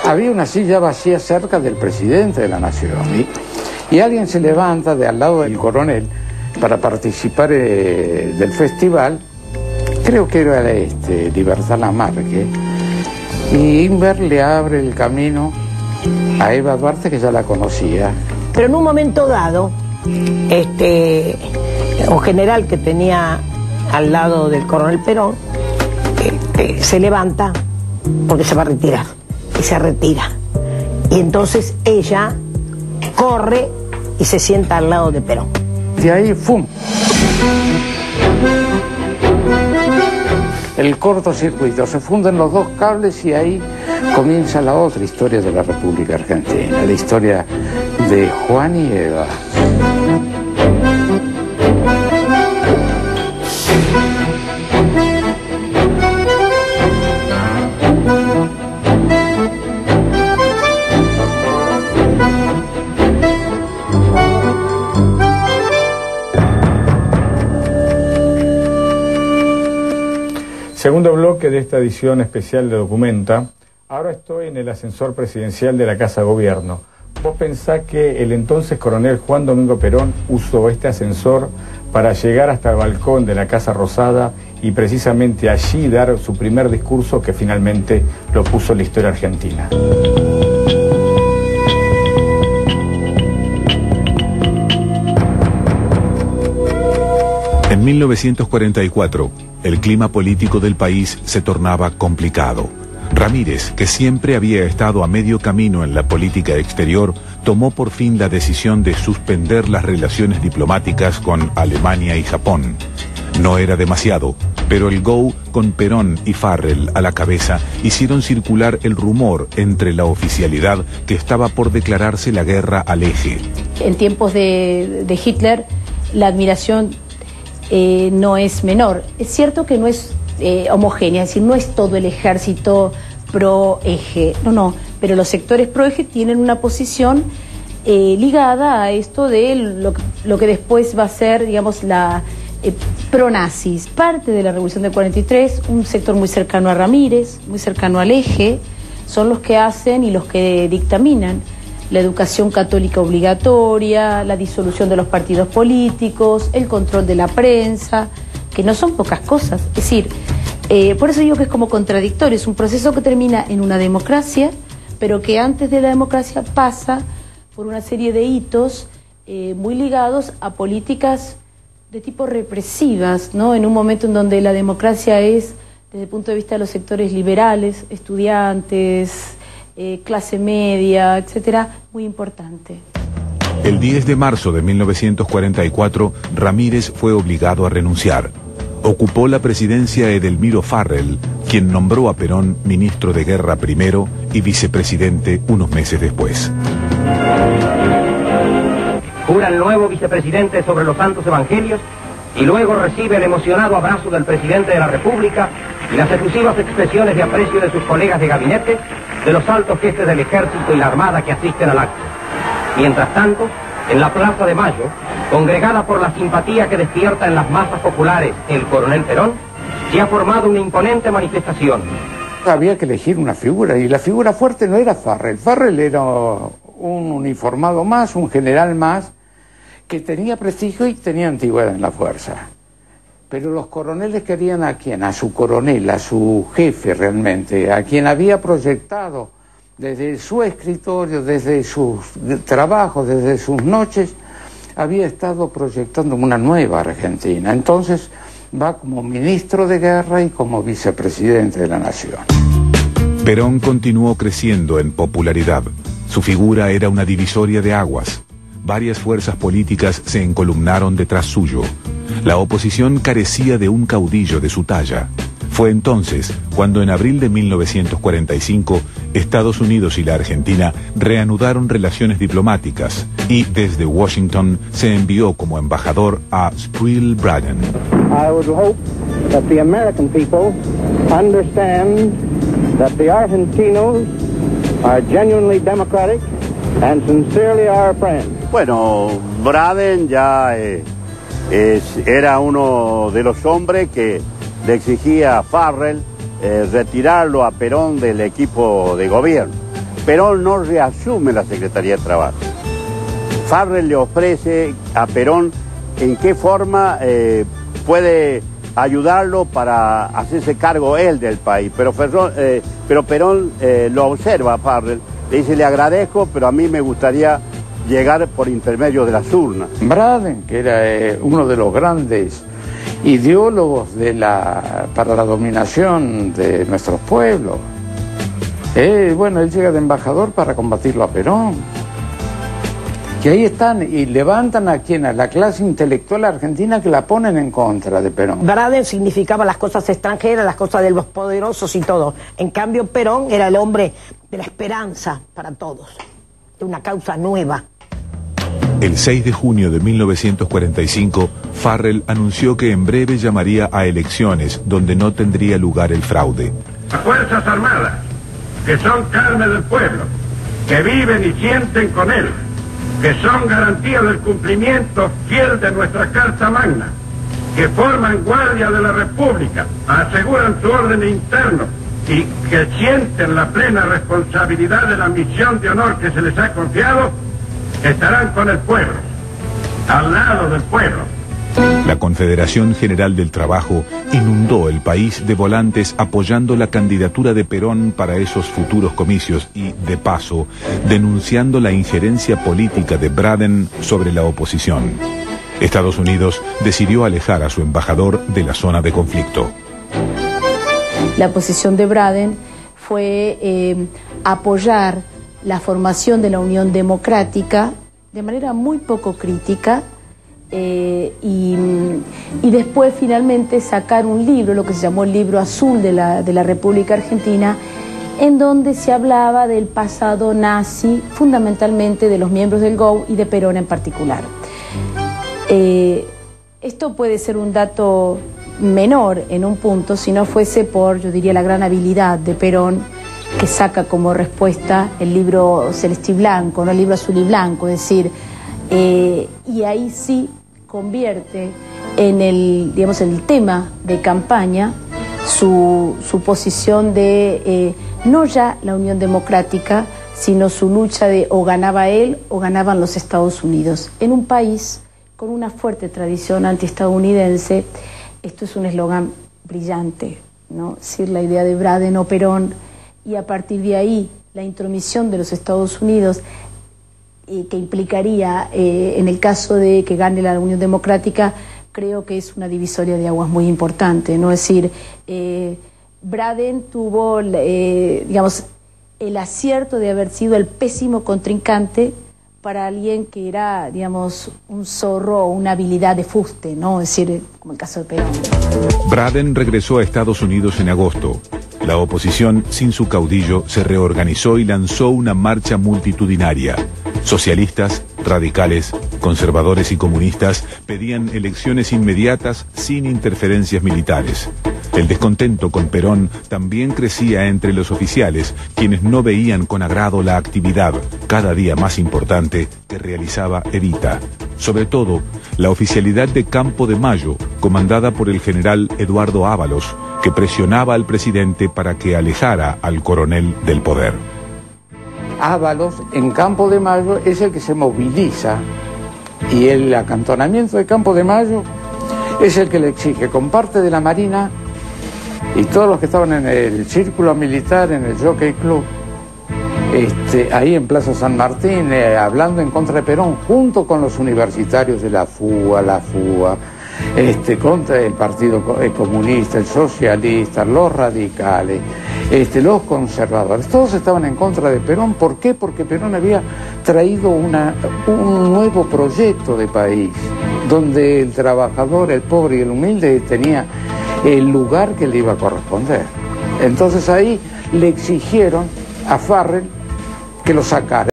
había una silla vacía cerca del presidente de la Nación y alguien se levanta de al lado del coronel para participar del festival, creo que era Libertad Lamarque, y Inver le abre el camino a Eva Duarte, que ya la conocía. Pero en un momento dado, un general que tenía al lado del coronel Perón se levanta porque se va a retirar y se retira, y entonces ella corre y se sienta al lado de Perón. De ahí, ¡fum!, el cortocircuito, se funden los dos cables y ahí comienza la otra historia de la República Argentina, la historia de Juan y Eva. Segundo bloque de esta edición especial de Documenta. Ahora estoy en el ascensor presidencial de la Casa Gobierno. ¿Vos pensás que el entonces coronel Juan Domingo Perón usó este ascensor para llegar hasta el balcón de la Casa Rosada y precisamente allí dar su primer discurso que finalmente lo puso en la historia argentina? En 1944, el clima político del país se tornaba complicado. Ramírez, que siempre había estado a medio camino en la política exterior, tomó por fin la decisión de suspender las relaciones diplomáticas con Alemania y Japón. No era demasiado, pero el go con Perón y Farrell a la cabeza hicieron circular el rumor entre la oficialidad que estaba por declararse la guerra al eje. En tiempos de Hitler, la admiración no es menor. Es cierto que no es homogénea, es decir, no es todo el ejército pro-eje, no, pero los sectores pro-eje tienen una posición ligada a esto de lo que después va a ser, digamos, la pro-nazis. Parte de la Revolución del 43, un sector muy cercano a Ramírez, muy cercano al eje, son los que hacen y los que dictaminan la educación católica obligatoria, la disolución de los partidos políticos, el control de la prensa, que no son pocas cosas. Es decir, por eso digo que es como contradictorio, es un proceso que termina en una democracia, pero que antes de la democracia pasa por una serie de hitos muy ligados a políticas de tipo represivas, ¿no? En un momento en donde la democracia es, desde el punto de vista de los sectores liberales, estudiantes, clase media, etcétera, muy importante. El 10 de marzo de 1944, Ramírez fue obligado a renunciar. Ocupó la presidencia Edelmiro Farrell, quien nombró a Perón ministro de Guerra primero y vicepresidente unos meses después. Jura el nuevo vicepresidente sobre los santos evangelios y luego recibe el emocionado abrazo del presidente de la República y las efusivas expresiones de aprecio de sus colegas de gabinete, de los altos jefes del ejército y la armada que asisten al acto. Mientras tanto, en la Plaza de Mayo, congregada por la simpatía que despierta en las masas populares el coronel Perón, se ha formado una imponente manifestación. Había que elegir una figura y la figura fuerte no era Farrell. Farrell era un uniformado más, un general más, que tenía prestigio y tenía antigüedad en la fuerza. Pero los coroneles querían ¿a quién? A su coronel, a su jefe realmente, a quien había proyectado desde su escritorio, desde sus trabajos, desde sus noches, había estado proyectando una nueva Argentina. Entonces va como ministro de guerra y como vicepresidente de la Nación. Perón continuó creciendo en popularidad. Su figura era una divisoria de aguas. Varias fuerzas políticas se encolumnaron detrás suyo. La oposición carecía de un caudillo de su talla. Fue entonces cuando en abril de 1945 Estados Unidos y la Argentina reanudaron relaciones diplomáticas y desde Washington se envió como embajador a Sproul Braden. I would hope that the American people understand that the Argentinos are genuinely democratic and sincerely our friends. Bueno, Braden ya era uno de los hombres que le exigía a Farrell retirarlo a Perón del equipo de gobierno. Perón no reasume la Secretaría de Trabajo. Farrell le ofrece a Perón en qué forma puede ayudarlo para hacerse cargo él del país, pero Perón lo observa a Farrell, le dice: le agradezco, pero a mí me gustaría llegar por intermedio de las urnas. Braden, que era uno de los grandes ideólogos para la dominación de nuestros pueblos, bueno, él llega de embajador para combatirlo a Perón. Que ahí están y levantan a quien, a la clase intelectual argentina, que la ponen en contra de Perón. Braden significaba las cosas extranjeras, las cosas de los poderosos y todo. En cambio, Perón era el hombre de la esperanza para todos, de una causa nueva. El 6 de junio de 1945, Farrell anunció que en breve llamaría a elecciones donde no tendría lugar el fraude. Las Fuerzas Armadas, que son carne del pueblo, que viven y sienten con él, que son garantía del cumplimiento fiel de nuestra Carta Magna, que forman guardia de la República, aseguran su orden interno y que sienten la plena responsabilidad de la misión de honor que se les ha confiado, estarán con el pueblo, al lado del pueblo. La Confederación General del Trabajo inundó el país de volantes apoyando la candidatura de Perón para esos futuros comicios y, de paso, denunciando la injerencia política de Braden sobre la oposición. Estados Unidos decidió alejar a su embajador de la zona de conflicto. La posición de Braden fue apoyar la formación de la Unión Democrática de manera muy poco crítica, y después finalmente sacar un libro, lo que se llamó el Libro Azul de la República Argentina, en donde se hablaba del pasado nazi, fundamentalmente de los miembros del GO y de Perón en particular. Esto puede ser un dato menor en un punto, si no fuese por, yo diría, la gran habilidad de Perón, que saca como respuesta el libro Celeste y Blanco, no el libro Azul y Blanco, es decir, y ahí sí convierte en el tema de campaña su posición de no ya la Unión Democrática, sino su lucha de o ganaba él o ganaban los Estados Unidos. En un país con una fuerte tradición antiestadounidense, esto es un eslogan brillante, ¿no? Es decir, la idea de Braden o Perón, y a partir de ahí la intromisión de los Estados Unidos, que implicaría, en el caso de que gane la Unión Democrática, creo que es una divisoria de aguas muy importante, ¿no? Es decir, Braden tuvo, digamos, el acierto de haber sido el pésimo contrincante para alguien que era, digamos, un zorro o una habilidad de fuste, ¿no? Es decir, como el caso de Perón. Braden regresó a Estados Unidos en agosto. La oposición, sin su caudillo, se reorganizó y lanzó una marcha multitudinaria. Socialistas, radicales, conservadores y comunistas pedían elecciones inmediatas sin interferencias militares. El descontento con Perón también crecía entre los oficiales, quienes no veían con agrado la actividad, cada día más importante, que realizaba Evita. Sobre todo, la oficialidad de Campo de Mayo, comandada por el general Eduardo Ábalos, que presionaba al presidente para que alejara al coronel del poder. Ábalos, en Campo de Mayo, es el que se moviliza, y el acantonamiento de Campo de Mayo es el que le exige con parte de la Marina y todos los que estaban en el círculo militar, en el Jockey Club, ahí en Plaza San Martín, hablando en contra de Perón, junto con los universitarios de la FUA, contra el Partido Comunista, el Socialista, los radicales, los conservadores, todos estaban en contra de Perón. ¿Por qué? Porque Perón había traído un nuevo proyecto de país, donde el trabajador, el pobre y el humilde tenía el lugar que le iba a corresponder. Entonces ahí le exigieron a Farrell que lo sacara.